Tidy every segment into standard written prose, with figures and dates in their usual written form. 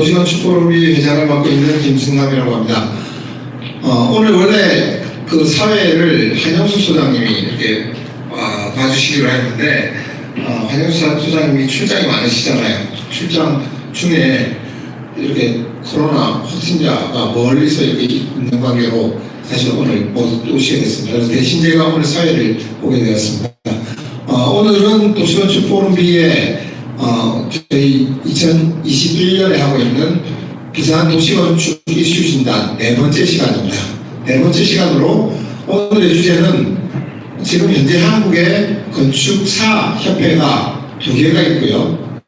도시건축포럼이 회장을 맡고 있는 김승남이라고 합니다. 오늘 원래 그 사회를 한영수 소장님이 이렇게 봐주시기로 했는데 한영수 소장님이 출장이 많으시잖아요. 출장 중에 이렇게 코로나 확진자가 멀리서 이렇게 있는 관계로 사실 오늘 못 오시게 됐습니다. 그래서 대신 제가 오늘 사회를 보게 되었습니다. 오늘은 도시건축포럼비에 저희 2021년에 하고 있는 부산 도시건축 이슈진단 네 번째 시간입니다. 네 번째 시간으로 오늘의 주제는 지금 현재 한국의 건축사 협회가 두 개가 있고요.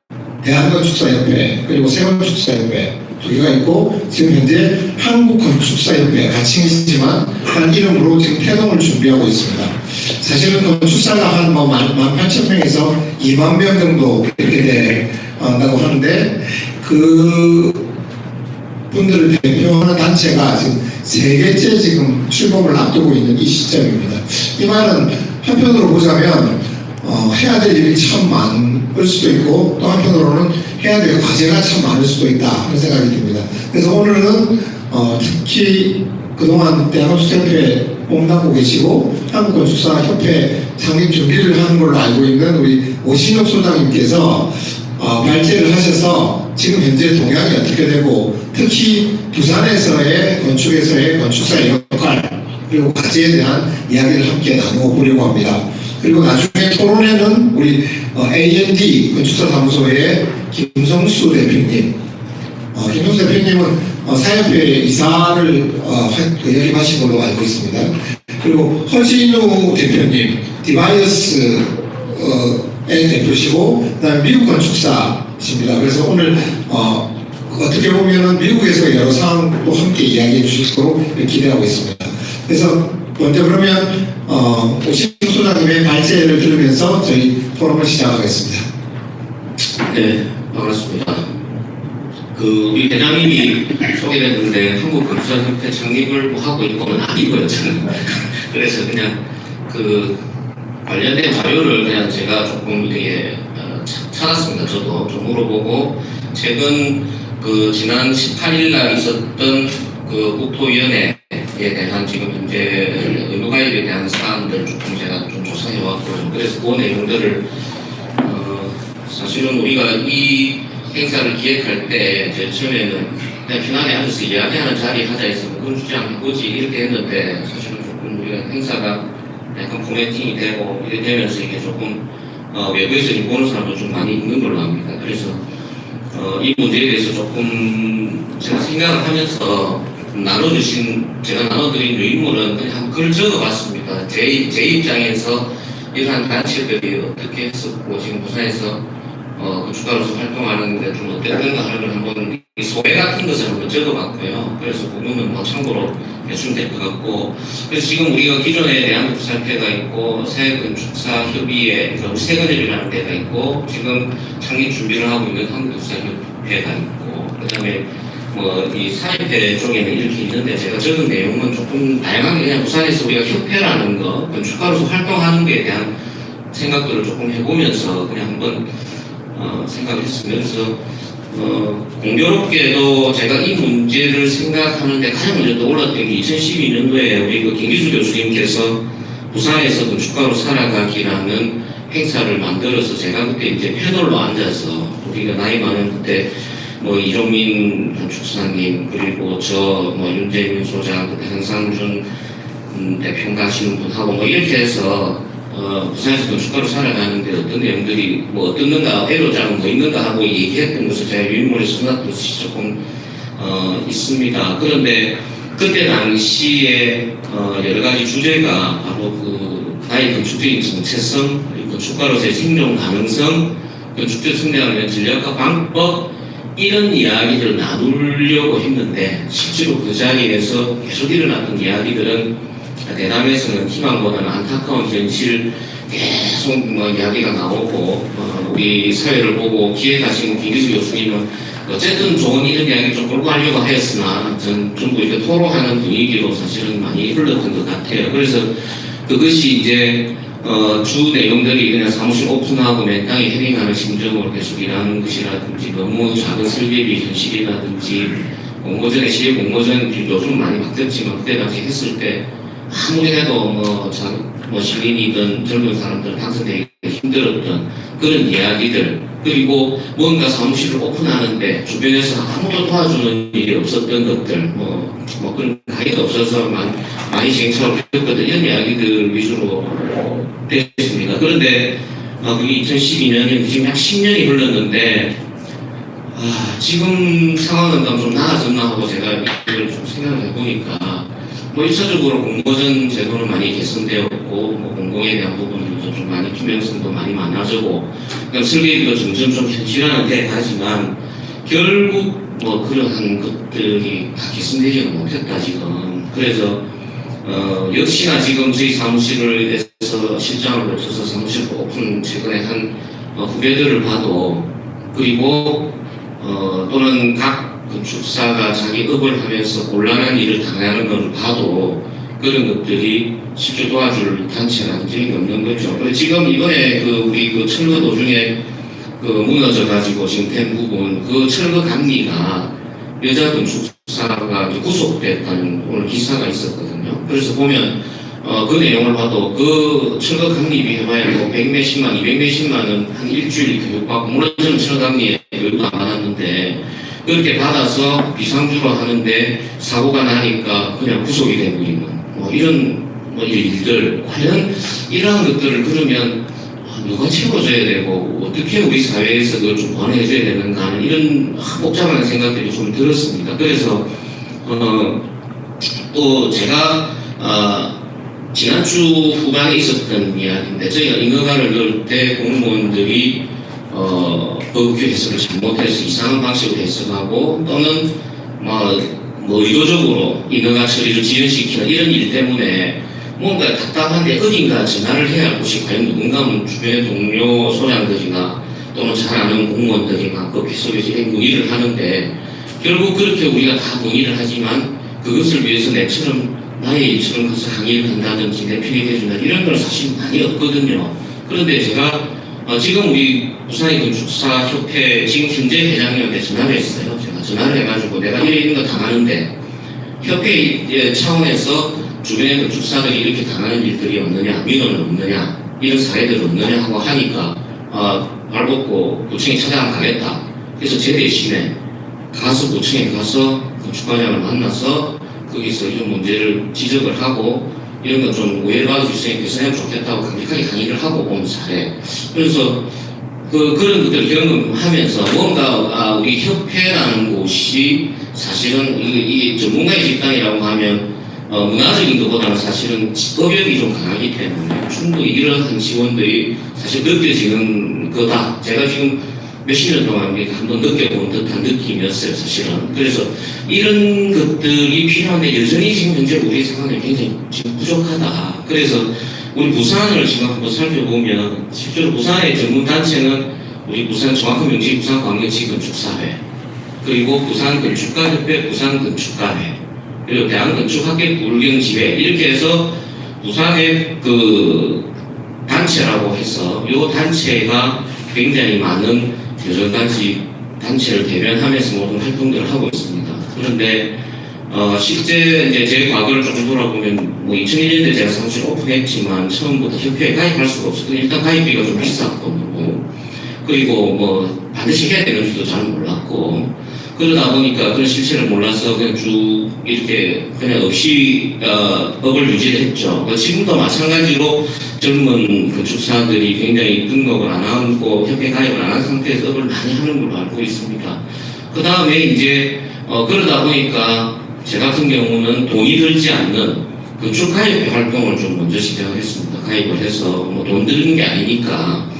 대한건축사협회 그리고 세건축사협회 두 개가 있고 지금 현재 한국건축사협회 가칭이지만 한 이름으로 지금 태동을 준비하고 있습니다. 사실은 건축사가 한 18,000명에서 2만 명 정도 이렇게 된다고 하는데 그 분들을 대표하는 단체가 지금 세 개째 지금 출범을 앞두고 있는 이 시점입니다. 이 말은 한편으로 보자면 해야 될 일이 참 많을 수도 있고 또 한편으로는 해야 될 과제가 참 많을 수도 있다 하는 생각이 듭니다. 그래서 오늘은 특히 그동안 대한건축협회 몸담고 계시고 한국건축사협회 창립 준비를 하는 걸로 알고 있는 우리 오신혁 소장님께서 발제를 하셔서 지금 현재 동향이 어떻게 되고 특히 부산에서의 건축에서의 건축사의 역할 그리고 과제에 대한 이야기를 함께 나눠보려고 합니다. 그리고 나중에 토론회는 우리 A&D 건축사사무소의 김성수 대표님 김성수 대표님은 사협회 이사를 역임하신 걸로 알고 있습니다. 그리고 허진우 대표님 디바이어스의 대표시고 그다음에 미국 건축사십니다. 그래서 오늘 어떻게 보면은 미국에서 여러 사항도 함께 이야기해 주실 거로 기대하고 있습니다. 그래서 먼저 그러면 오신우 소장님의 발제를 들으면서 저희 포럼을 시작하겠습니다. 네, 반갑습니다. 우리 대장님이 소개됐는데 한국건축사협회 창립을 뭐 하고 있는 건 아니고요, 저는. 그래서 그냥 관련된 자료를 그냥 제가 조금 이렇게 찾았습니다. 저도 좀 물어보고 최근 지난 18일 날 있었던 국토위원회에 대한 지금 현재 의무가입에 대한 사안들 조금 제가 좀 조사해 왔고요. 그래서 그 내용들을 사실은 우리가 이 행사를 기획할 때 처음에는 그냥 편안히 앉아서 이야기하는 자리 하자 해서 그건 주장 해보지 이렇게 했는데 사실은 조금 우리가 행사가 약간 포매팅이 되고 이렇게 되면서 이게 조금 외부에서 보는 사람도 좀 많이 있는 걸로 압니다. 그래서 이 문제에 대해서 조금 제가 생각을 하면서 제가 나눠드린 유인물은 그냥 한번 글을 적어봤습니다. 제 입장에서 이러한 단체들이 어떻게 했었고 지금 부산에서 건축가로서 활동하는데 좀 어땠던가 하는 걸 한번 소회 같은 것을 한번 적어봤고요. 그래서 부분은 참고로 해주면 될 것 같고 그래서 지금 우리가 기존에 대한건축사협회가 있고 사회건축사협의회 세건협이라는 데가 있고 지금 창립 준비를 하고 있는 한국건축사협회가 있고 그 다음에 이 사협회 쪽에는 이렇게 있는데 제가 적은 내용은 조금 다양하게 그냥 부산에서 우리가 협회라는 거 건축가로서 활동하는 데에 대한 생각들을 조금 해보면서 그냥 한번 생각을 했습니다. 그래서 공교롭게도 제가 이 문제를 생각하는데 가장 먼저 떠올랐던 게 2012년도에 우리 김기수 교수님께서 부산에서 건축가로 살아가기라는 행사를 만들어서 제가 그때 이제 패널로 앉아서 우리가 나이 많은 그때 이종민 건축사님 그리고 윤재민 소장 그때 한상준 대표가 하시는 분하고 이렇게 해서 부산에서 건축가로 살아가는데 어떤 내용들이 어떻는가 애로자는 있는가 하고 얘기했던 것을 제가 유인물에 써놨던 것이 조금 있습니다. 그런데 그때 당시에 여러 가지 주제가 바로 나의 건축적인 정체성, 건축가로서의 생존 가능성, 건축적 성장을 위한 전략과 방법 이런 이야기들을 나누려고 했는데 실제로 그 자리에서 계속 일어났던 이야기들은 대담에서는 희망보다는 안타까운 현실 계속 이야기가 나오고 우리 사회를 보고 기획하신 김기수 교수님은 어쨌든 좋은 이런 이야기 좀 끌고 가려고 하였으나 전 전부 이렇게 토로하는 분위기로 사실은 많이 흘렀던 것 같아요. 그래서 그것이 이제 주 내용들이 그냥 사무실 오픈하고 맨땅에 헤딩하는 심정으로 계속 일하는 것이라든지 너무 작은 설계비 현실이라든지 공모전에 시의 공모전 요즘 많이 바뀌었지만 그때 당시 했을 때 아무리 해도 뭐 시민이든 젊은 사람들 당선되기 힘들었던 그런 이야기들 그리고 뭔가 사무실을 오픈하는데 주변에서 아무도 도와주는 일이 없었던 것들 뭐 그런 가이드 없어서 많이 시행착오를 겪었던 이런 이야기들 위주로 됐습니다. 그런데 그게 2012년이 지금 약 10년이 흘렀는데 지금 상황은 좀 나아졌나 하고 제가 이걸 좀 생각을 해보니까 뭐 1차적으로 공모전 제도는 많이 개선되었고 뭐 공공에 대한 부분들도 좀 많이 투명성도 많이 많아지고 그러니까 설계비도 점점 좀 현실화는 돼 가지만 결국 뭐 그러한 것들이 다 개선되지는 못했다 지금. 그래서 역시나 지금 저희 사무실을 해서 실장을 거쳐서 사무실 오픈 최근에 한 후배들을 봐도 그리고 또는 각 건축사가 자기 업을 하면서 곤란한 일을 당하는 것을 봐도 그런 것들이 쉽게 도와줄 단체라든지 없는 거죠. 그리고 지금 이번에 우리 철거 도중에 무너져가지고 지금 된 부분, 철거 감리가 여자 건축사가 구속됐다는 오늘 기사가 있었거든요. 그래서 보면 그 내용을 봐도 철거 감리비 해봐야 뭐 100몇십만, 200몇십만 원 한 일주일 교육받고 물론 저는 철거 감리에 교육도 안 받았는데 그렇게 받아서 비상주로 하는데 사고가 나니까 그냥 구속이 되버리는 이런 일들 과연 이러한 것들을 그러면 누가 채워줘야 되고 어떻게 우리 사회에서 그걸 좀 보완해줘야 되는가 하는 이런 복잡한 생각들이 좀 들었습니다. 그래서 또 제가 지난주 후반에 있었던 이야기인데 저희가 인허가를 넣을 때 공무원들이 법규 해석을 잘못해서 이상한 방식으로 해석하고 또는 의도적으로 인허가 처리를 지연시키는 이런 일 때문에 뭔가 답답한데 어딘가 전화를 해야 할 곳이 과연 누군가 하면 주변의 동료 소장들이나 또는 잘 아는 공무원들이나 그 비서에서 문의를 하는데 결국 그렇게 우리가 다 문의를 하지만 그것을 위해서 나의 일처럼 가서 항의를 한다든지 내 편이 해준다 이런 건 사실 많이 없거든요. 그런데 제가 지금 우리 부산의 건축사협회 지금 현재 회장님한테 전화를 했어요. 제가 전화를 해가지고 내가 이런 거 당하는데 협회 차원에서 주변의 건축사들이 이렇게 당하는 일들이 없느냐, 민원은 없느냐, 이런 사례들 없느냐 하고 하니까 발벗고 구청에 찾아가 가겠다. 그래서 제 대신에 구청에 가서 건축과장을 만나서 거기서 이런 문제를 지적을 하고 이런 건 좀 오해를 받을 수 있으니 개선하면 좋겠다고 강력하게 항의를 하고 온 사례. 그래서 그런 것들을 경험하면서 뭔가 우리 협회라는 곳이 사실은 이 전문가의 집단이라고 하면 문화적인 것보다는 사실은 법역이 좀 강하기 때문에 충분히 이러한 지원들이 사실 느껴지는 거다. 제가 지금 몇십 년 동안 한번 느껴본 듯한 느낌이었어요, 사실은. 그래서 이런 것들이 필요한데 여전히 지금 현재 우리 상황이 굉장히 지금 부족하다. 그래서 우리 부산을 지금 한번 살펴보면 실제로 부산의 전문단체는 우리 부산 정확한 명칭 부산광역시건축사회 그리고 부산건축가협회 부산건축가회 그리고 대한건축학계 불경지회 이렇게 해서 부산의 단체라고 해서 이 단체가 굉장히 많은 여전까지 단체를 대변하면서 모든 활동들을 하고 있습니다. 그런데 실제 이제 제 과거를 조금 돌아보면 2001년에 제가 사무실 오픈했지만 처음부터 협회에 가입할 수가 없었고 일단 가입비가 좀 비쌌고 그리고 반드시 해야 되는 줄도 잘 몰랐고 그러다 보니까 그런 실체를 몰라서 그냥 쭉 이렇게 그냥 없이 업을 유지를 했죠. 지금도 마찬가지로 젊은 건축사들이 굉장히 등록을 안 하고 협회 가입을 안 한 상태에서 업을 많이 하는 걸로 알고 있습니다. 그 다음에 이제 그러다 보니까 제 같은 경우는 돈이 들지 않는 건축가입회 활동을 좀 먼저 시작했습니다. 가입을 해서 돈 드는 게 아니니까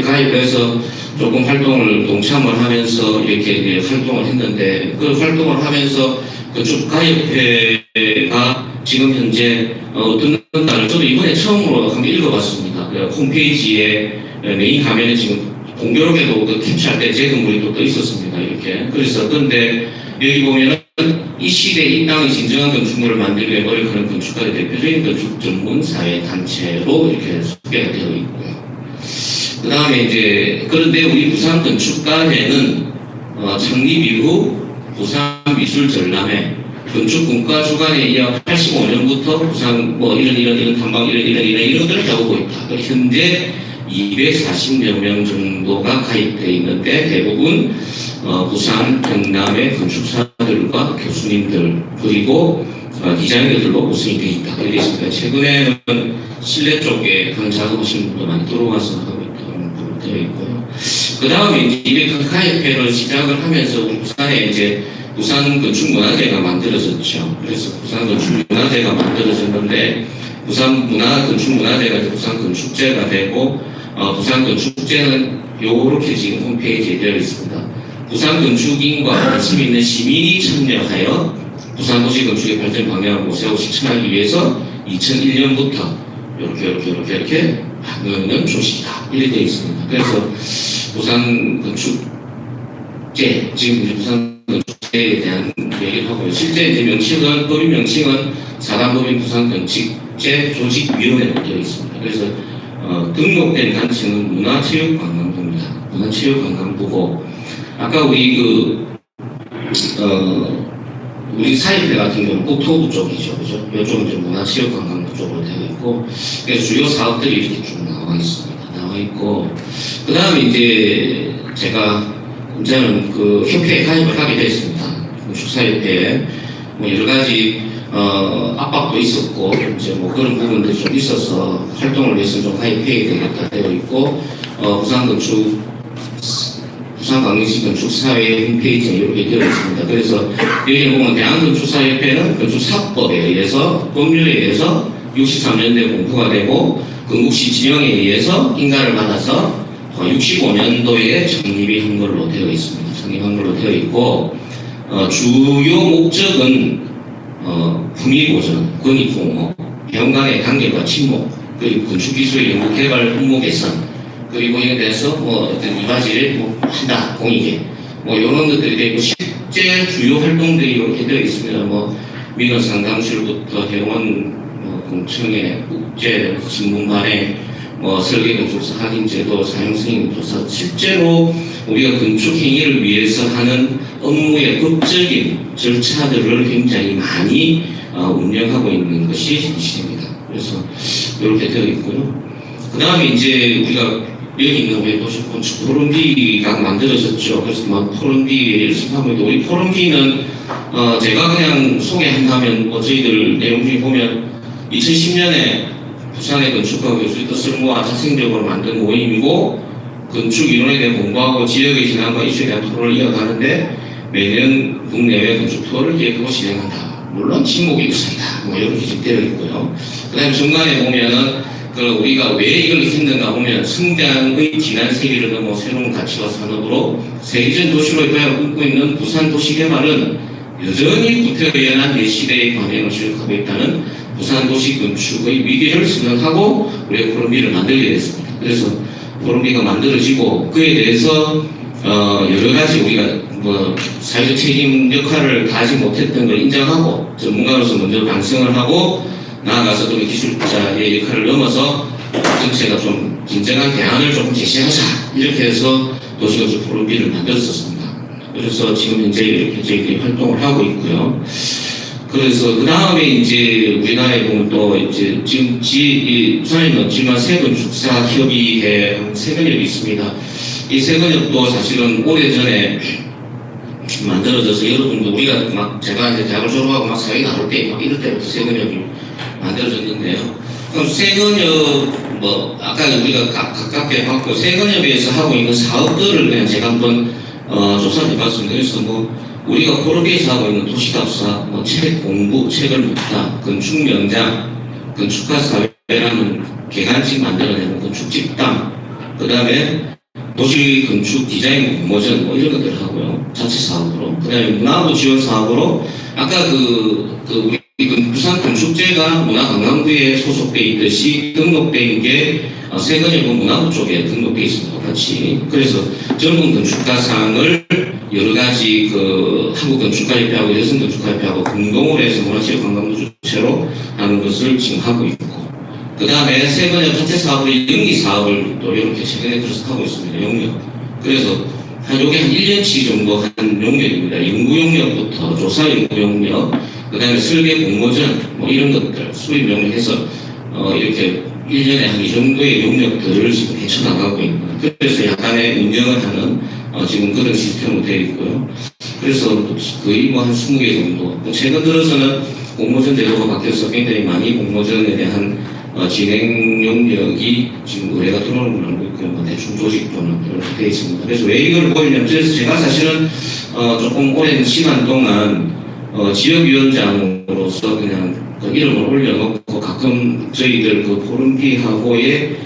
가입해서 조금 활동을 동참을 하면서 이렇게 활동을 했는데 그 활동을 하면서 건축가협회가 지금 현재 어떤 날을 저도 이번에 처음으로 한번 읽어봤습니다. 홈페이지에 메인 화면에 지금 공교롭게도 캡처할 때 제 건물이 또 있었습니다. 이렇게 그래서 근데 여기 보면은 이 시대에 이 땅의 진정한 건축물을 만들기 위해 노력하는 건축가의 대표적인 건축 전문 사회 단체로 이렇게 소개가 되어 있고요. 그 다음에 이제 그런데 우리 부산 건축가회는 창립 이후 부산 미술 전람회 건축 문과 주관에 이어 85년부터 부산 뭐 이런 탐방 이런 것들을 해오고 있다. 현재 240여 명 정도가 가입되어 있는데 대부분 부산 경남의 건축사들과 교수님들 그리고 디자이너들로 구성이 되어 있다. 그렇게 있습니다. 최근에는 실내 쪽에 그런 작업하시는 분도 많이 들어와서 하고 있다는 부분 되어 있고요. 그 다음에 이제 200가입회를 시작을 하면서 우리 부산에 이제 부산 건축문화제가 만들어졌죠. 그래서 부산 건축문화제가 만들어졌는데 부산 건축문화제가 부산 건축제가 되고 부산 건축제는 요렇게 지금 홈페이지에 되어 있습니다. 부산 건축인과 관심 있는 시민이 참여하여 부산 도시 건축의 발전 방향을 모색하고 실천하기 위해서 2001년부터 이렇게 하는 조직이다. 이렇게 되어 있습니다. 그래서 부산 건축제, 지금 이제 부산 건축제에 대한 얘기를 하고요. 실제 이제 명칭은, 법인 명칭은 사단법인 부산 건축제 조직위원회로 되어 있습니다. 그래서 등록된 단체는 문화체육관광부입니다. 문화체육관광부고, 아까 우리 우리 사입회 같은 경우는 국토부 쪽이죠. 그죠? 이쪽은 이제 문화체육관광부 쪽으로 되어 있고, 그래서 주요 사업들이 이렇게 쭉 나와 있습니다. 나와 있고, 그 다음에 이제 제가 이제는 그 협회에 가입을 하게 됐습니다. 축사협회에 뭐 여러 가지 압박도 있었고 이제 뭐 그런 부분들이 좀 있어서 활동을 위해서 좀 가입해야 되겠다 되어 있고 부산광역시 건축사회 홈페이지에 이렇게 되어 있습니다. 그래서 여기 보면 대한건축사협회는 건축사법에 의해서 법률에 의해서 63년도에 공포가 되고 건국시 지명에 의해서 인가를 받아서 65년도에 창립이 한 걸로 되어 있습니다. 창립한 걸로 되어 있고 주요 목적은 품위보전, 권익공모, 회원 간의 관계와 친목, 그리고 건축기술의 연구개발 업무 개선, 그리고 이에 대해서 뭐 어떤 이바지를 뭐 한다, 공익에 뭐 이런 것들이 되고 실제 주요 활동들이 이렇게 되어 있습니다. 뭐 민원 상담실부터 회원 공청회, 국제 신문반에 뭐 설계 건축사 확인제도, 사용 승인 조사, 실제로 우리가 건축 행위를 위해서 하는 업무의 법적인 절차들을 굉장히 많이 운영하고 있는 것이 현실입니다. 그래서 이렇게 되어 있고요. 그 다음에 이제 우리가 여기 있는 우리 도시 건축 포럼비가 만들어졌죠. 그래서 막 포럼비에 열심히 하고 있는데 우리 포럼비는 제가 그냥 소개한다면 뭐 저희들 내용 중에 보면 2010년에 부산의 건축가 교수의 뜻을 모아 자생적으로 만든 모임이고 건축 이론에 대해 공부하고 지역의 진앙과 이슈에 대한 토론을 이어가는데 매년 국내외 건축 투어를 기획하고 진행한다. 물론 친목이 우선이다. 뭐 이렇게 지금 되어 있고요. 그 다음에 중간에 보면은 우리가 왜 이걸 했는가 보면 성장의 지난 세기를 넘어 새로운 가치와 산업으로 세계적 도시로의 도약을 꿈꾸고 있는 부산 도시 개발은 여전히 구태의연한 내 시대의 관행을 수행하고 있다는 부산 도시 건축의 위기를 선언하고 우리가 포럼비를 만들게 됐습니다. 그래서 포럼비가 만들어지고 그에 대해서 여러 가지 우리가 뭐 사회적 책임 역할을 다하지 못했던 걸 인정하고 전문가로서 먼저 반성을 하고 나아가서 또 기술자의 역할을 넘어서 정체가 좀 진정한 대안을 조금 제시하자 이렇게 해서 도시건축 포럼비를 만들었었습니다. 그래서 지금 현재 이렇게 저희들이 활동을 하고 있고요. 그래서 그 다음에 이제 우리나라에 보면 또 이제 지금 부산에는 없지만 세건축사협의회 세건협이 있습니다. 이 세건협도 사실은 오래전에 만들어져서 여러분도 우리가 막 제가 이제 대학을 졸업하고 막 사회 나올 때 막 이럴 때부터 세건협이 만들어졌는데요. 그럼 세건협 뭐 아까 우리가 가깝게 봤고 세건협에서 하고 있는 사업들을 그냥 제가 한번 조사해봤습니다. 그래서 뭐 우리가 포럼비에서 하고 있는 도시답사, 뭐 책 공부, 책을 묻다, 건축 명장, 건축가 사회라는 개간식 만들어내는 건축 집단, 그 다음에 도시 건축 디자인 공모전 뭐 이런 것들을 하고요. 자체 사업으로. 그 다음에 문화부 지원 사업으로 아까 우리 부산 건축제가 문화관광부에 소속돼 있듯이 등록된 게 세건협은 문화부 쪽에 등록돼 있습니다. 같이. 그래서 젊은 건축가상을 여러 가지 그 한국건축가협회하고 여성건축가협회하고 공동으로 해서 문화체육관광부 주체로 하는 것을 지금 하고 있고, 그 다음에 세 번째 자체 사업을 영리 사업을 또 이렇게 최근에 들어서 하고 있습니다. 용역. 그래서 요게 한 1년치 정도 한 용역입니다. 연구 용역부터 조사 연구 용역, 그 다음에 설계 공모전 뭐 이런 것들 수입 용역해서 이렇게 1년에 한 이 정도의 용역들을 지금 헤쳐나가고 있는, 그래서 약간의 운영을 하는 지금 그런 시스템으로 되어 있고요. 그래서 거의 뭐 한 20개 정도. 최근 들어서는 공모전 제도가 바뀌어서 굉장히 많이 공모전에 대한 진행 용역이 지금 의뢰가 들어오는 걸 알고 있고요. 뭐 대충 조직도는 이렇게 되어 있습니다. 그래서 왜 이걸 보이냐면, 그래서 제가 사실은 조금 오랜 시간 동안 지역위원장으로서 그냥 그 이름을 올려놓고 가끔 저희들 그 포럼비하고의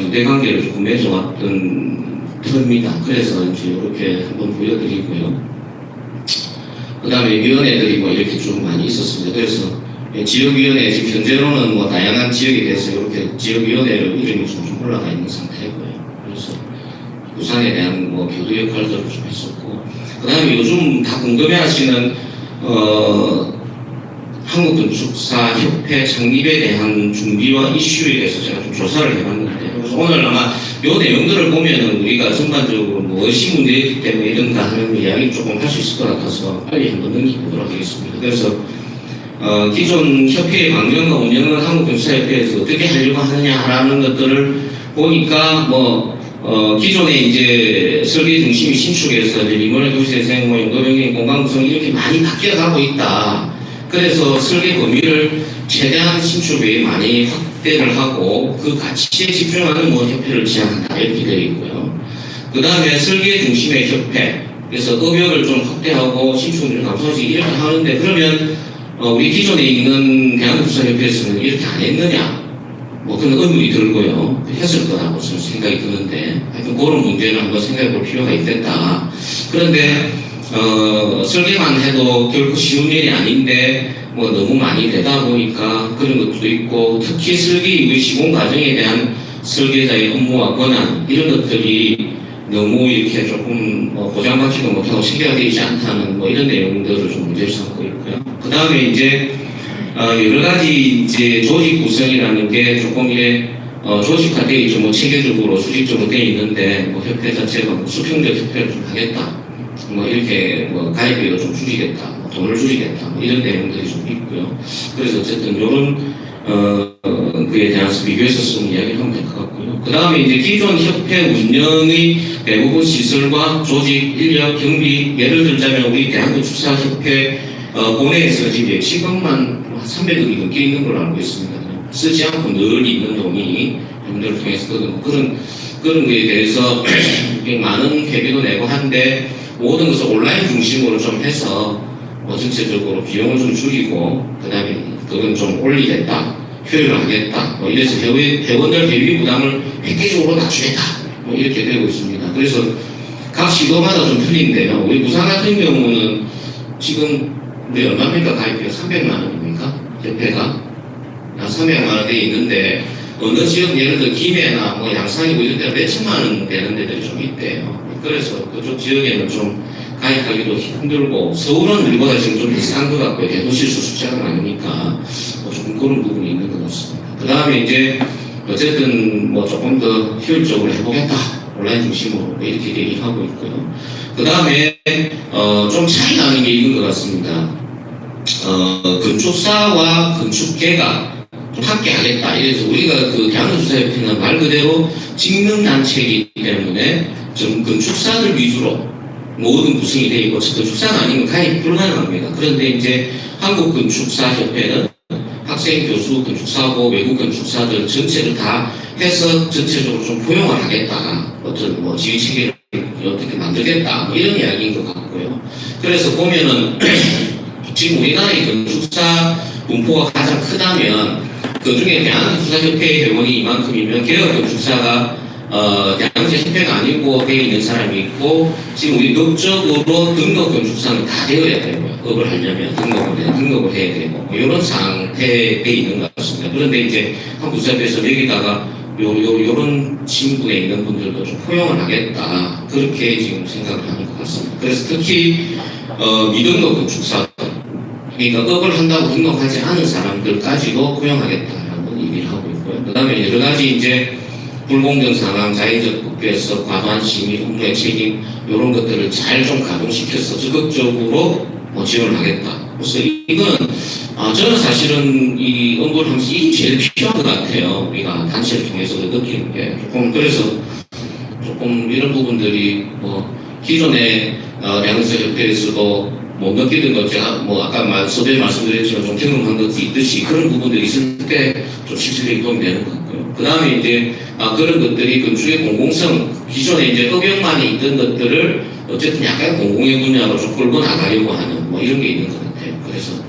유대관계를 조금 맺어왔던 터입니다. 그래서 이제 이렇게 한번 보여드리고요. 그 다음에 위원회들이 뭐 이렇게 좀 많이 있었습니다. 그래서 지역위원회, 지금 현재로는 뭐 다양한 지역에 대해서 이렇게 지역위원회로 이름이 좀 올라가 있는 상태고요. 그래서 부산에 대한 뭐 교도 역할들을 좀 했었고, 그 다음에 요즘 다 궁금해 하시는 한국건축사협회 창립에 대한 준비와 이슈에 대해서 제가 좀 조사를 해봤는데, 그래서 오늘 아마 요 내용들을 보면은 우리가 전반적으로 무엇이 문제였기 때문에 이런가 하는 이야기 조금 할 수 있을 것 같아서 빨리 한번 넘기보도록 하겠습니다. 그래서 기존 협회의 방향과 운영은 한국건축사협회에서 어떻게 하려고 하느냐라는 것들을 보니까 기존에 이제 설계 중심이 신축해서 이제 리모델 도시재생, 용도변경, 공간 구성 이렇게 많이 바뀌어가고 있다. 그래서 설계 범위를 최대한 신축에 많이 확대를 하고 그 가치에 집중하는 협회를 지향한다 이렇게 되어 있고요. 그 다음에 설계 중심의 협회, 그래서 업역을 좀 확대하고 신축률을 감소하지 이렇게 하는데, 그러면 우리 기존에 있는 대한건축사협회에서는 이렇게 안 했느냐? 그런 의문이 들고요. 했을 거라고 저는 생각이 드는데, 하여튼 그런 문제를 한번 생각해 볼 필요가 있겠다. 그런데 설계만 해도 결코 쉬운 일이 아닌데 너무 많이 되다 보니까 그런 것도 있고, 특히 설계 이후 시공 과정에 대한 설계자의 업무와 권한 이런 것들이 너무 이렇게 조금 보장받지도 못하고 체계화되지 않다는 이런 내용들을 좀 문제를 삼고 있고요. 그 다음에 이제 여러 가지 이제 조직 구성이라는 게 조금 이게 조직화되어 있죠. 체계적으로 수직적으로 되어 있는데 협회 자체가 수평적 협회를 좀 하겠다. 이렇게 가입비를 좀 줄이겠다, 돈을 줄이겠다, 이런 내용들이 좀 있고요. 그래서 어쨌든 이런 그에 대해서 비교해서 좀 이야기를 하면 될 것 같고요. 그 다음에 이제 기존 협회 운영의 대부분 시설과 조직, 인력, 경비, 예를 들자면 우리 대한건축사협회 본회에서 지금 10억만 300억이 넘게 있는 걸로 알고 있습니다. 쓰지 않고 늘 있는 돈이 협회를 통해서 그런 거에 대해서 많은 회비도 내고 한데, 모든 것을 온라인 중심으로 좀 해서 전체적으로 비용을 좀 줄이고, 그 다음에 그건 좀 올리겠다, 효율을 하겠다, 이래서 회원들 회비 부담을 획기적으로 낮추겠다, 이렇게 되고 있습니다. 그래서 각 시도마다 좀 틀린데요. 우리 부산 같은 경우는 지금 우리 얼마입니까? 가입비가 300만 원입니까? 협회가 300만 원 돼 있는데, 어느 지역, 예를 들어 김해나 양산이고 이런 데는 몇 천만 원 되는 데들이 좀 있대요. 그래서 그쪽 지역에는 좀 가입하기도 힘들고, 서울은 우리보다 지금 좀 비싼 것 같고요. 대도시수 숫자가 많으니까 조금 그런 부분이 있는 것 같습니다. 그 다음에 이제 어쨌든 조금 더 효율적으로 해보겠다, 온라인 중심으로 이렇게 얘기하고 있고요. 그 다음에 좀 차이 나는 게 있는 것 같습니다. 건축사와 건축계가 함께 하겠다. 이래서 우리가 그 대한건축사협회는 말 그대로 직능단체이기 때문에 좀 건축사들 위주로 모든 구성이 되어 있고, 건축사가 아니면 가입 불가능합니다. 그런데 이제 한국건축사협회는 학생, 교수, 건축사고, 외국 건축사들 전체를 다 해서 전체적으로 좀 포용을 하겠다. 어떤 지휘 체계를 어떻게 만들겠다. 이런 이야기인 것 같고요. 그래서 보면은 지금 우리나라의 건축사 분포가 가장 크다면, 그 중에 대한건축사협회 회원이 이만큼이면 개혁건축사가 대한건축사협회가 아니고 되어 있는 사람이 있고, 지금 우리 법적으로 등록건축사는 다 되어야 되고요. 업을 하려면 등록을 해야 되고, 이런 상태에 있는 것 같습니다. 그런데 이제 한국사협회에서 여기다가 요런 신분에 있는 분들도 좀 포용을 하겠다. 그렇게 지금 생각을 하는 것 같습니다. 그래서 특히, 미등록 건축사, 그러니까 업을 한다고 등록하지 않은 사람들까지도 포용하겠다라는 얘기를 하고 있고요. 그 다음에 여러 가지 이제 불공정 상황, 자의적 국회에서 과도한 심의, 업무의 책임, 이런 것들을 잘 좀 가동시켜서 적극적으로 지원을 하겠다. 그래서 이건, 저는 사실은 이 업무를 하면서 이게 제일 필요한 것 같아요. 우리가 단체를 통해서 느끼는 게. 그래서 조금 이런 부분들이 기존의 대한의사협회에서도 못 느끼는 것, 제가 아까 서두에 말씀드렸지만 좀 경험한 것이 있듯이 그런 부분들이 있을 때 좀 실질적인 도움이 되는 것 같고요. 그 다음에 이제 그런 것들이 건축의 공공성, 기존에 이제 업용만에 있던 것들을 어쨌든 약간 공공의 분야로 좀 끌고 나가려고 하는 이런 게 있는 것 같아요. 그래서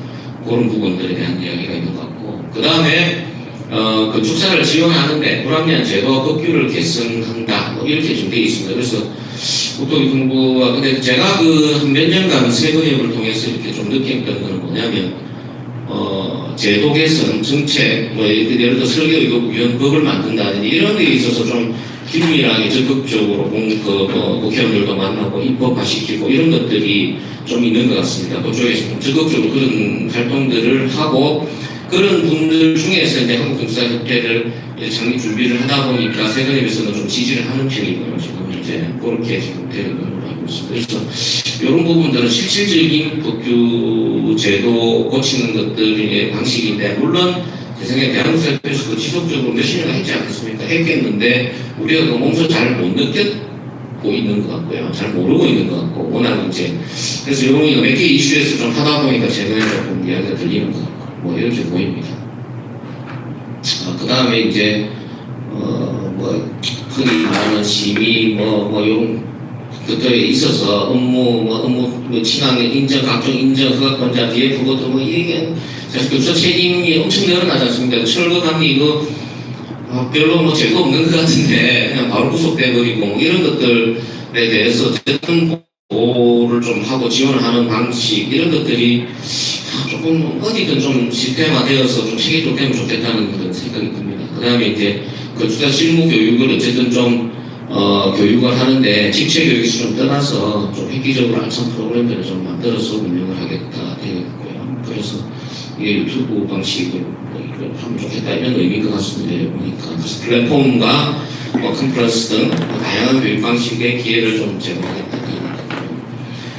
그런 부분들에 대한 이야기가 있는 것 같고, 그 다음에 건축사를 지원하는데 불합리한 제도와 법규를 개선한다 이렇게 좀 되어 있습니다. 그래서 국토기 정부가 근데 제가 한 몇 년간 세부협을 통해서 이렇게 좀 느꼈던 거는 뭐냐면 제도 개선 정책 예를 들어 설계의료위원법을 만든다든지 이런 데 있어서 좀 긴밀하게 적극적으로 국회의원들도 만나고 입법화시키고 이런 것들이 좀 있는 것 같습니다. 그쪽에서 좀 적극적으로 그런 활동들을 하고 그런 분들 중에서 이제 한국건축사협회를 장립 준비를 하다 보니까 세관협에서는 좀 지지를 하는 편이고요. 지금 이제 그렇게 지금 되는 걸로 알고 있습니다. 그래서 이런 부분들은 실질적인 법규 제도 고치는 것들의 방식인데 물론 제 생각에 대한민국사협회에서도 지속적으로 몇십 년간 했지 않겠습니까? 했겠는데 우리가 그 몸소 잘 못 느꼈고 있는 것 같고요. 잘 모르고 있는 것 같고 워낙 이제 그래서 이런 몇 개 이슈에서 좀 하다 보니까 제가 조금 이야기가 들리는 것 같고 이렇게 보입니다. 그 다음에 이제, 흔히 말하는 심의, 이런 것들에 있어서 업무, 친환경 인정, 각종 인정, 허가권자, 뒤에 그것도 이게, 사실 교수 책임이 엄청 늘어나지 않습니까? 철거 감리 이거, 별로 죄가 없는 것 같은데, 그냥 바로 구속돼버리고, 이런 것들에 대해서 어쨌든 보호를 좀 하고 지원을 하는 방식, 이런 것들이 조금 어디든 좀 시스템화되어서 좀 체계적으로 되면 좋겠다는 그런 생각이 듭니다. 그 다음에 이제 건축사 실무 교육을 어쨌든 좀 교육을 하는데 직책 교육에서 좀 떠나서 좀 획기적으로 알찬 프로그램들을 좀 만들어서 운영을 하겠다 되겠고요. 그래서 이게 유튜브 방식으로 하면 좋겠다 이런 의미인 것 같습니다. 보니까 그래서 플랫폼과 컨퍼런스 등 다양한 교육 방식의 기회를 좀 제공하겠다.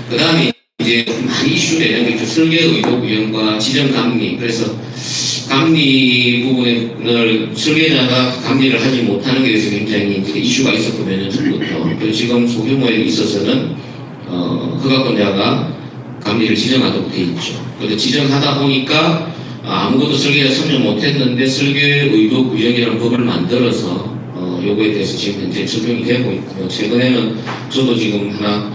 그 다음에 이제 많이 이슈되는 게 설계의도위원과 지정감리. 그래서 감리 부분을 설계자가 감리를 하지 못하는 것에 대해서 굉장히 이제 이슈가 있었고 몇 년 전부터. 지금 소규모에 있어서는 허가권자가 감리를 지정하도록 되어 있죠. 그런데 지정하다 보니까 아무것도 설계가 참여 못했는데 설계의도위원이라는 법을 만들어서 요거에 대해서 지금 현재 적용이 되고 있고요. 최근에는 저도 지금 하나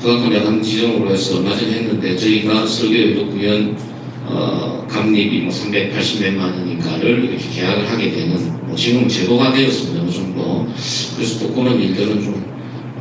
허가권자 감리 지정으로 해서 얼마 전에 했는데 저희가 설계의도위원 감리비 380몇만 원인가를 이렇게 계약을 하게 되는 지금 제도가 되었습니다. 어느 정도. 그래서 또 그런 일들은 좀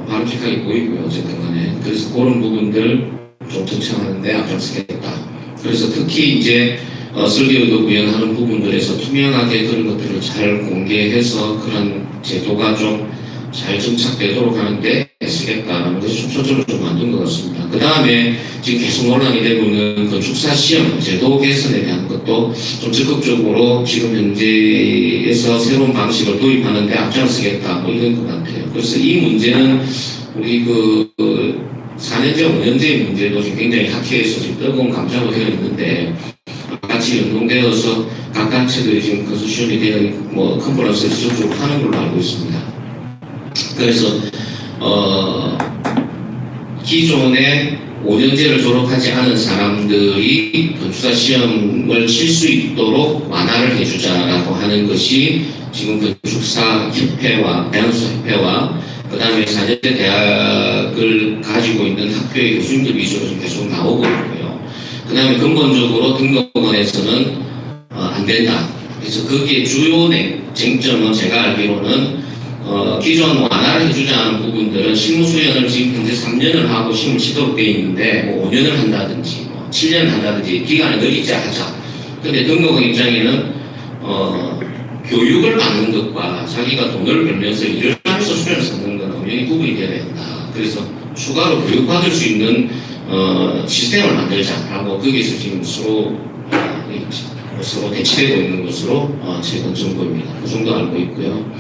바람직하게 보이고요. 어쨌든 간에. 그래서 그런 부분들 좀 정착하는데 앞장서겠다. 그래서 특히 이제 설계의도위원 하는 부분들에서 투명하게 그런 것들을 잘 공개해서 그런 제도가 좀 잘 정착되도록 하는데 쓰겠다라는 것이 좀 초점을 좀 만든 것 같습니다. 그 다음에 지금 계속 논란이 되고 있는 건축사 시험 제도 개선에 대한 것도 좀 적극적으로 지금 현재에서 새로운 방식을 도입하는데 앞장서겠다 이런 것 같아요. 그래서 이 문제는 우리 4년제, 5년제의 문제도 지금 굉장히 학회에서 지금 뜨거운 감자로 되어 있는데 같이 연동되어서 각 단체들이 지금 건설시험에 대한 컨퍼런스에서 적극적으로 하는 걸로 알고 있습니다. 그래서 기존에 5년제를 졸업하지 않은 사람들이 건축사 시험을 칠 수 있도록 완화를 해주자라고 하는 것이 지금 건축사 협회와 대한건축사협회와 그 다음에 4년제 대학을 가지고 있는 학교의 교수님들 위주로 지금 계속 나오고 있고요. 그 다음에 근본적으로 등록원에서는 안 된다. 그래서 거기에 주요 쟁점은 제가 알기로는 기존 완화를 해주지 않은 부분들은 실무수련을 지금 현재 3년을 하고 시험을 치도록 되어 있는데 5년을 한다든지 7년을 한다든지 기간을 늘리자 하자. 근데 등록원 입장에는 교육을 받는 것과 자기가 돈을 벌면서 일을 하면서 수련을 쌓는 건 엄연히 구분이 되어야 된다. 그래서 추가로 교육받을 수 있는 시스템을 만들자라고 거기서 지금 서로 대치되고 있는 것으로 최근 정보입니다. 그 정도 알고 있고요.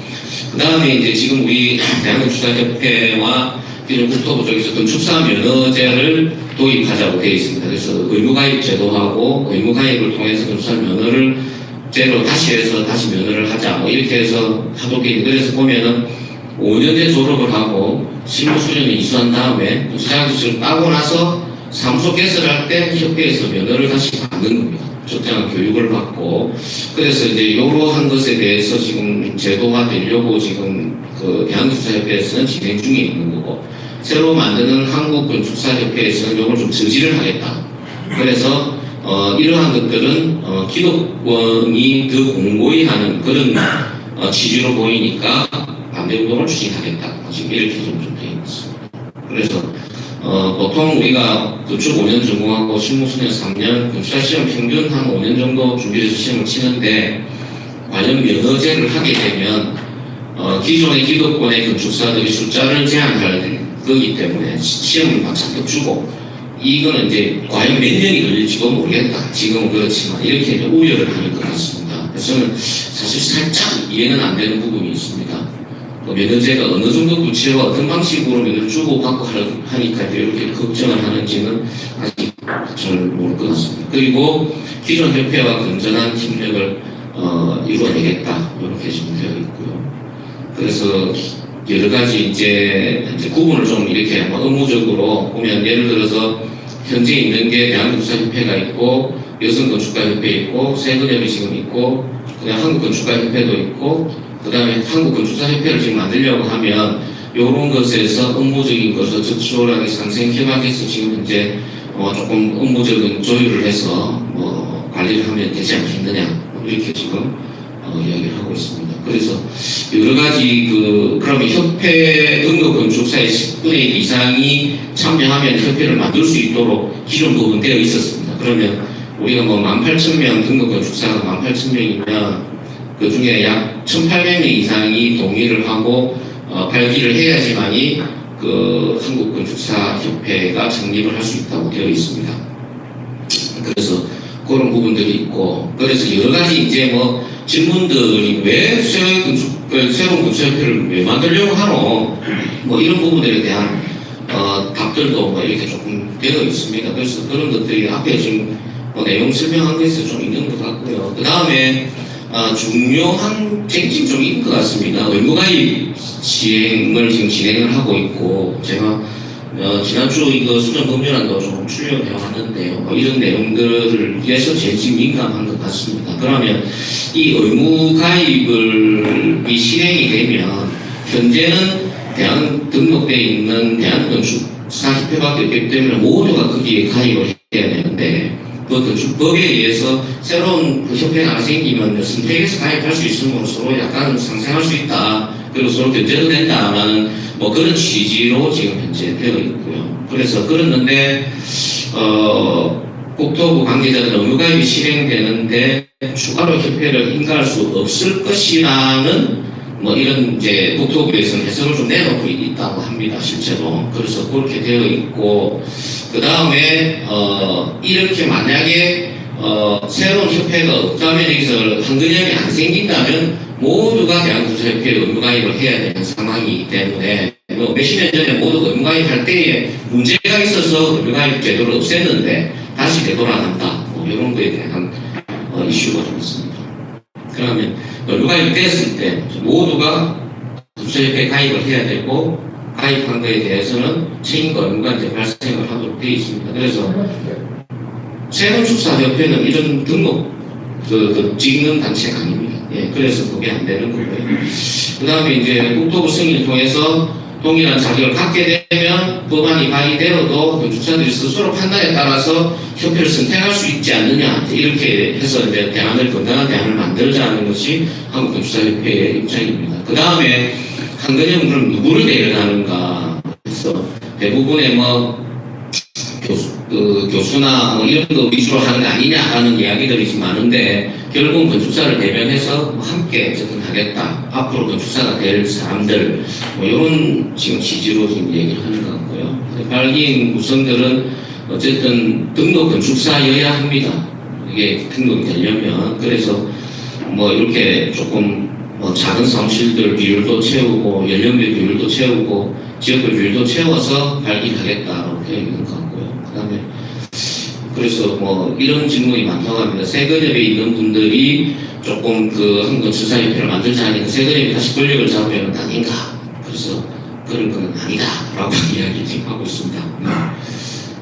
그 다음에 이제 지금 우리 대한건축사협회와 기존 국토부 쪽에서 건축사 면허제를 도입하자고 되어 있습니다. 그래서 의무가입 제도하고 의무가입을 통해서 건축사 면허를 제로 다시 해서 다시 면허를 하자 뭐 이렇게 해서 하도록 되어 있는데, 그래서 보면은 5년제 졸업을 하고 실무수련을 이수한 다음에 건축자격증을 따고 나서 사무소 개설할 때 협회에서 면허를 다시 받는 겁니다. 적정한 교육을 받고. 그래서 이제 이러한 것에 대해서 지금 제도화 되려고 지금 그 대한건축사협회에서는 진행 중에 있는 거고, 새로 만드는 한국건축사협회에서는 이걸 좀 저지를 하겠다. 그래서 이러한 것들은 기득권이 더 공고히 하는 그런 취지로 보이니까 반대 운동을 추진하겠다. 지금 이렇게 좀 되어 있습니다. 그래서 보통 우리가 건축 5년 전공하고 실무수련 3년, 건축사 시험 평균 한 5년 정도 준비해서 시험을 치는데, 관련 면허제를 하게 되면 기존의 기득권의 건축사들이 숫자를 제한할 거기 때문에 시험을 막 잔뜩 주고, 이거는 이제 과연 몇 년이 걸릴지도 모르겠다. 지금은 그렇지만 이렇게 우려를 하는 것 같습니다. 그래서 저는 사실 살짝 이해는 안 되는 부분이 있습니다. 면허제가 어느 정도 구체와 어떤 방식으로 면허를 주고 받고 하니까 이렇게 걱정을 하는지는 아직 잘 모를 것 같습니다. 그리고 기존 협회와 건전한 협력을 이루어내겠다, 이렇게 지금 되어 있고요. 그래서 여러 가지 이제 구분을 좀 이렇게 의무적으로 보면, 예를 들어서 현재 있는 게 대한건축사협회가 있고, 여성건축가협회 있고, 세건협이 지금 있고, 그다음 한국건축가협회도 있고, 그 다음에 한국건축사협회를 지금 만들려고 하면 이런 것에서 업무적인 것을 적절하게 상생협약해서 지금 현재 조금 업무적인 조율을 해서 관리를 하면 되지 않겠느냐, 이렇게 지금 이야기를 하고 있습니다. 그래서 여러 가지 그러면 협회 등록 건축사의 10분의 1 이상이 참여하면 협회를 만들 수 있도록 기존 부분되어 있었습니다. 그러면 우리가 18,000명 등록 건축사가 18,000명이면 그 중에 약 1,800명 이상이 동의를 하고 발기를 해야지만이 그 한국건축사협회가成立을 할 수 있다고 되어 있습니다. 그래서 그런 부분들이 있고, 그래서 여러 가지 이제 질문들이 왜 새로운 건축협회를 왜 만들려고 하노? 이런 부분들에 대한 답들도 이렇게 조금 되어 있습니다. 그래서 그런 것들이 앞에 지금 내용 설명한 것에서 좀 있는 것 같고요. 그 다음에 중요한 쟁점 좀 있는 것 같습니다. 의무가입 시행을 지금 진행을 하고 있고, 제가 지난주 이거 수정법률안도 좀 출력해 왔는데요. 이런 내용들을 위해서 제일 지금 민감한 것 같습니다. 그러면 이 의무가입이 실행이 되면, 현재는 등록되어 있는 대한건축사협회밖에 없기 때문에 모두가 거기에 가입을 해야 되는데, 그 건축법에 의해서 새로운 협회가 하나 생기면 선택해서 가입할 수 있으므로 서로 약간 상생할 수 있다, 그리고 서로 견제도 된다라는 그런 취지로 지금 현재 되어 있고요. 그래서 그랬는데 국토부 관계자들은 의무가입이 실행되는데 추가로 협회를 인가할 수 없을 것이라는 이런 이제 국토부에서는 해석을 좀 내놓고 있다고 합니다, 실제로. 그래서 그렇게 되어 있고, 그 다음에 이렇게 만약에 새로운 협회가 없다면, 여기서 한 개념이 안 생긴다면 모두가 대한건축사협회에 의무가입을 해야 되는 상황이기 때문에, 몇십 년 전에 모두 의무가입할 때에 문제가 있어서 의무가입 제도를 없앴는데 다시 되돌아간다, 이런 거에 대한 이슈가 좀 있습니다. 그러면 의무가입이 됐을 때 모두가 건축사협회에 가입을 해야 되고, 가입한 것에 대해서는 책임과 의무가 이제 발생을 하도록 되어 있습니다. 그래서 세건축사협회는 이런 등록 찍는 단체가 아닙니다. 예, 그래서 그게 안 되는 거고요. 그 다음에 이제 국토부 승인을 통해서 동일한 자격을 갖게 되면 법안이 발의되어도 건축사들이 스스로 판단에 따라서 협회를 선택할 수 있지 않느냐, 이렇게 해서 이제 건강한 대안을 만들자는 것이 한국건축사협회의 입장입니다. 그 다음에 한건협은 그럼 누구를 데려가는가 해서 대부분의 교수나 뭐 이런 거 위주로 하는 게 아니냐라는 이야기들이 지금 많은데 결국은 건축사를 대변해서 뭐 함께 어쨌든 하겠다. 앞으로 건축사가 될 사람들 뭐 이런 지금 취지로 지금 얘기를 하는 것 같고요. 발기인 구성들은 어쨌든 등록 건축사여야 합니다. 이게 등록이 되려면 그래서 뭐 이렇게 조금 뭐 작은 사무실들 비율도 채우고 연령별 비율도 채우고 지역별 비율도 채워서 발기하겠다라고 되어 있는 것 같고요. 그다음에 그래서 뭐 이런 질문이 많다고 합니다. 세근협에 있는 분들이 조금 그 한국건축사협회를 만들자 하니까 세근협이 다시 권력을 잡으려는 거 아닌가. 그래서 그런 건 아니다라고 이야기 지금 하고 있습니다.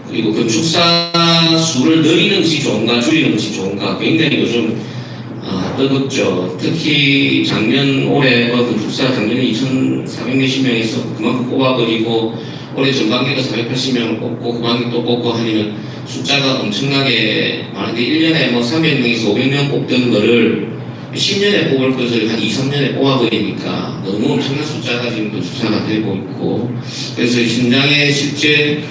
그리고 건축사 수를 늘리는 것이 좋은가 줄이는 것이 좋은가 굉장히 요즘 뜨겁죠. 특히 올해 건축사 작년에 2,400몇십 명에서 그만큼 뽑아버리고 올해 전반기가 480명을 뽑고 후반기 또 뽑고 하면 숫자가 엄청나게 많은데 1년에 뭐 300명에서 500명 뽑던 거를 10년에 뽑을 것을 한 2, 3년에 뽑아버리니까 너무 엄청난 숫자가 지금 건축사가 되고 있고 그래서 현장에 실제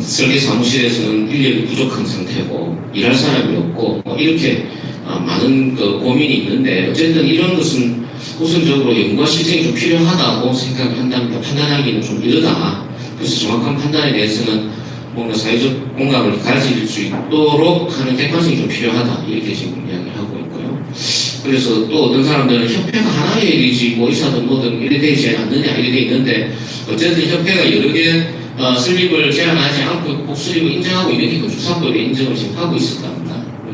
설계 사무실에서는 인력이 부족한 상태고 일할 사람이 없고 뭐 이렇게 많은 그 고민이 있는데 어쨌든 이런 것은 우선적으로 연구와 실증이 좀 필요하다고 생각을 한답니다. 판단하기는 좀 이르다. 그래서 정확한 판단에 대해서는 뭔가 사회적 공감을 가질 수 있도록 하는 객관성이 좀 필요하다. 이렇게 지금 이야기를 하고 있고요. 그래서 또 어떤 사람들은 협회가 하나의 일이지 뭐 이사든 뭐든 이래 되지 않느냐 이래 돼 있는데 어쨌든 협회가 여러 개 설립을 제한하지 않고 꼭 설립을 인정하고 있는 게 건축사법에 인정을 지금 하고 있었답니다.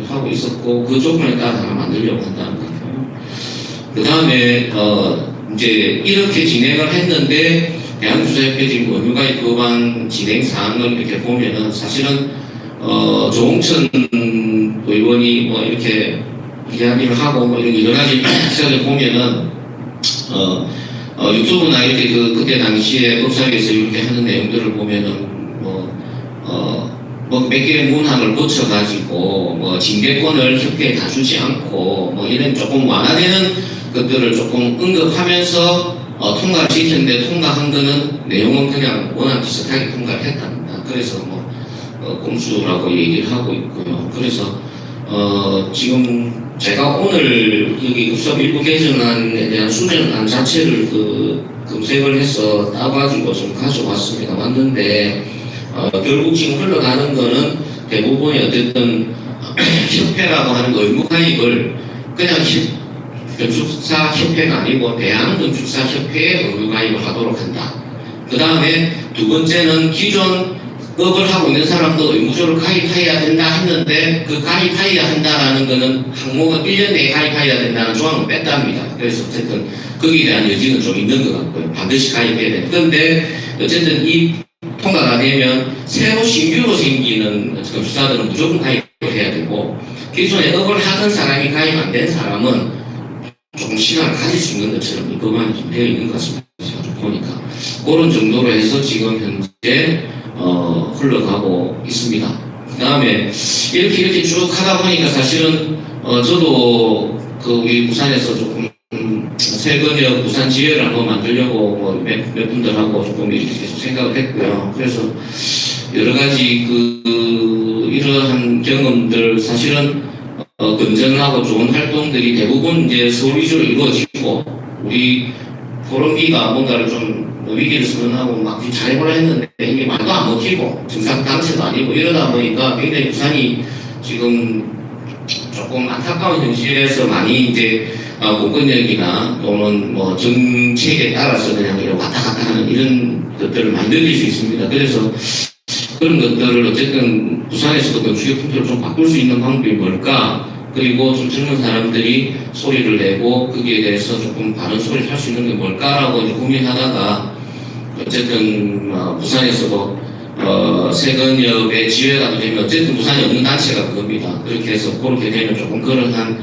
하고 있었고 그 조건에 따라 하나 만들려고 한다는 것 같아요. 그 다음에 이제 이렇게 진행을 했는데 대한주사협회 지금 법률가입 법안 진행 사항을 이렇게 보면은 사실은 조홍천 의원이 뭐 이렇게 이야기를 하고 뭐 이런 여러 가지 기사를 보면은 유튜브나 이렇게 그때 당시에 법사위에서 이렇게 하는 내용들을 보면은 몇 개의 문항을 거쳐가지고 뭐 징계권을 협회에 다 주지 않고 뭐 이런 조금 완화되는 것들을 조금 언급하면서 통과를 시켰는데 통과한 거는 내용은 그냥 워낙 비슷하게 통과를 했답니다. 그래서 공수라고 얘기를 하고 있고요. 그래서 지금 제가 오늘 여기 급섭 일부 개정안에 대한 수정안 자체를 검색을 해서 따가지고 좀 가져왔습니다. 왔는데 결국 지금 흘러가는 거는 대부분이 어쨌든 협회라고 하는 의무 가입을 그냥 건축사 협회가 아니고 대한건축사협회에 의무 가입을 하도록 한다. 그 다음에 두 번째는 기존 업을 하고 있는 사람도 의무적으로 가입해야 된다 했는데 그 가입해야 한다라는 거는 항목은 1년 내에 가입해야 된다는 조항을 뺐답니다. 그래서 어쨌든 거기에 대한 여지는 좀 있는 것 같고요. 반드시 가입해야 돼. 그런데 어쨌든 이 통과가 되면 새로 신규로 생기는 건축사들은 무조건 가입을 해야 되고 기존에 업을 하던 사람이 가입 안 된 사람은 조금 시간을 가질 수 있는 것처럼 이 법안이 좀 되어 있는 것 같습니다. 제가 좀 보니까 그런 정도로 해서 지금 현재 흘러가고 있습니다. 그 다음에 이렇게 쭉 하다 보니까 사실은 저도 우리 부산에서 조금 세근역 부산 지회를 한번 만들려고 몇 분들하고 조금 이렇게 계속 생각을 했고요. 그래서 여러 가지 이러한 경험들 사실은 건전하고 좋은 활동들이 대부분 이제 서울 위주로 이루어지고 우리 포럼비가 뭔가를 좀 위기를 선언하고 막 잘해보라 했는데 이게 말도 안 먹히고 정상 단체도 아니고 이러다 보니까 굉장히 부산이 지금 조금 안타까운 현실에서 많이 이제 공권력이나 또는 뭐 정책에 따라서 그냥 이렇게 왔다 갔다 하는 이런 것들을 만들어질 수 있습니다. 그래서 그런 것들을 어쨌든 부산에서도 건축의 풍토를 좀 바꿀 수 있는 방법이 뭘까? 그리고 좀 젊은 사람들이 소리를 내고 거기에 대해서 조금 바른 소리를 할 수 있는 게 뭘까라고 이제 고민하다가 어쨌든 부산에서도 세근역의 지회가 되면 어쨌든 부산에 없는 단체가 그겁니다. 그렇게 해서 그렇게 되면 조금 그러한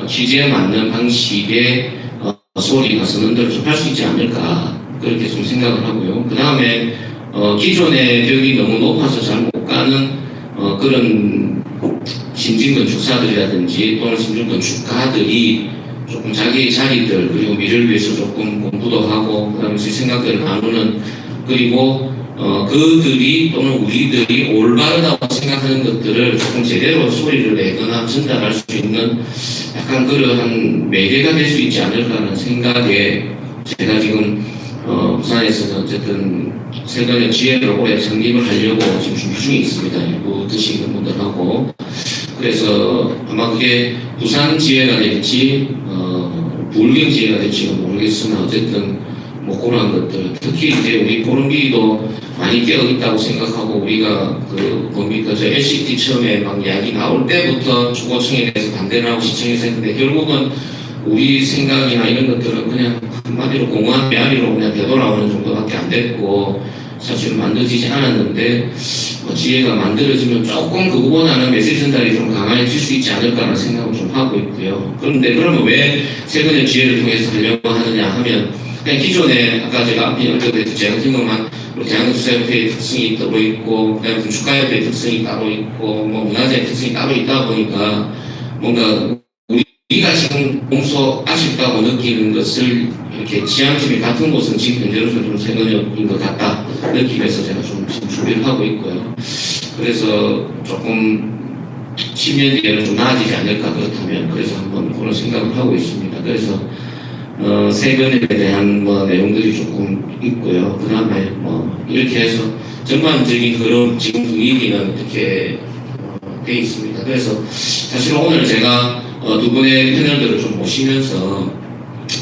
취지에 맞는 방식의 소리나 선언들을 좀 할 수 있지 않을까 그렇게 좀 생각을 하고요. 그 다음에 기존의 벽이 너무 높아서 잘 못 가는 그런 신진건축사들이라든지 또는 신중건축가들이 조금 자기의 자리들 그리고 미래를 위해서 조금 공부도 하고 그 다음에 생각들을 나누는 그리고 그들이 또는 우리들이 올바르다고 생각하는 것들을 조금 제대로 소리를 내거나 전달할 수 있는 약간 그러한 매개가 될 수 있지 않을까라는 생각에 제가 지금 부산에서는 어쨌든 세간의 지혜를 올해 창립을 하려고 지금 준비 중에 있습니다. 일부 드시는 분들하고. 그래서 아마 그게 부산 지혜가 될지 부울경 지혜가 될지는 모르겠으나 어쨌든 뭐 그런 것들, 특히 이제 우리 보름기도 많이 깨어 있다고 생각하고, 우리가 그 뭡니까 저 LCT 처음에 막 이야기 나올 때부터 주거청에 대해서 반대를 하고 시청에서 했는데, 결국은 우리 생각이나 이런 것들은 그냥 한마디로 공허한 메아리로 그냥 되돌아오는 정도밖에 안 됐고, 사실은 만들어지지 않았는데 지혜가 만들어지면 조금 그거보다는 메시지 전달이 좀 강해질 수 있지 않을까라는 생각을 좀 하고 있고요. 그런데 그러면 왜 세근의 지혜를 통해서 하려고 하느냐 하면, 그냥 기존에 아까 제가 앞에 언급했듯이 제가 경험한 대한민국주사협회의 특성이 따로 있고, 그다음에 건축가협회의 특성이 따로 있고, 뭐 문화재의 특성이 따로 있다 보니까 뭔가 우리가 지금 공소 아쉽다고 느끼는 것을 이렇게 지향점이 같은 곳은 지금 현재로서는 좀 세근역인 것 같다 느끼면서 제가 좀 지금 준비를 하고 있고요. 그래서 조금 10년 뒤에는 좀 나아지지 않을까 그렇다면, 그래서 한번 그런 생각을 하고 있습니다. 그래서 세금에 대한 뭐 내용들이 조금 있고요. 그 다음에 뭐 이렇게 해서 전반적인 그런 지금 분위기는 이렇게 돼 있습니다. 그래서 사실 오늘 제가 두 분의 패널들을 좀 모시면서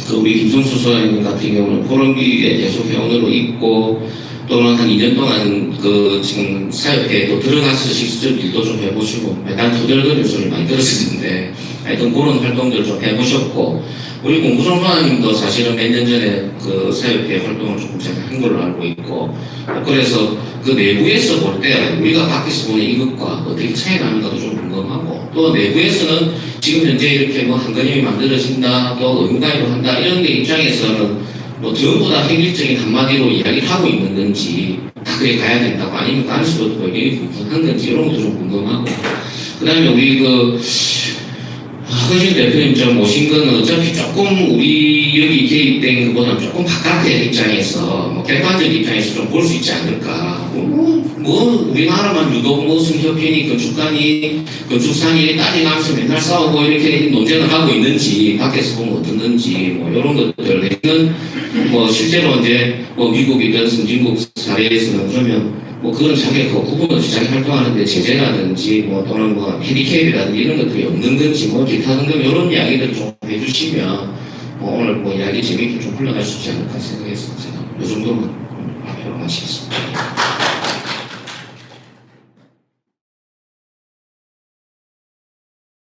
그 우리 김성수 소장님 같은 경우는 포럼기에 계속 회원으로 있고, 또는 한 2년 동안 그 지금 사협회에도 들어가서 직접 일도 좀 해보시고, 매달 투덜거리는 소리를 많이 들었었는데 하여튼 그런 활동들을 좀 해보셨고, 우리 공부정 소장님도 사실은 몇 년 전에 그 사협회 활동을 조금 제가 한 걸로 알고 있고, 그래서 그 내부에서 볼 때 우리가 밖에서 보는 이것과 어떻게 차이가 나는가도 좀 궁금하고, 또 내부에서는 지금 현재 이렇게 뭐 한건임이 만들어진다, 또 의무가입을 한다, 이런 데 입장에서는 뭐 전부 다 획일적인 한마디로 이야기를 하고 있는 건지, 다 그래 가야 된다고, 아니면 다른 수도 의견이 분분한 건지, 이런 것도 좀 궁금하고, 그 다음에 우리 허진 대표님 좀 모신 거는 어차피 조금 우리 여기 개입된 것보다는 조금 바깥의 입장에서, 뭐 객관적 입장에서 좀 볼 수 있지 않을까. 우리나라만 유독 무슨 협회니 건축상이 따지면서 맨날 싸우고 이렇게 논쟁을 하고 있는지, 밖에서 보면 어떻는지, 뭐 이런 것들은 뭐 실제로 이제 뭐 미국이든 선진국 사례에서는 그러면 뭐 그런 자기 구분 없이 자기 활동하는데 제재라든지 뭐 또는 뭐 핸디캡이라든지 이런 것들이 없는 건지, 뭐 기타 등등 이런 이야기들을 좀 해주시면 오늘 뭐 이야기 재미있게 좀 흘러갈 수 있지 않을까 생각해서 제가 이 정도만 발표를 마치겠습니다.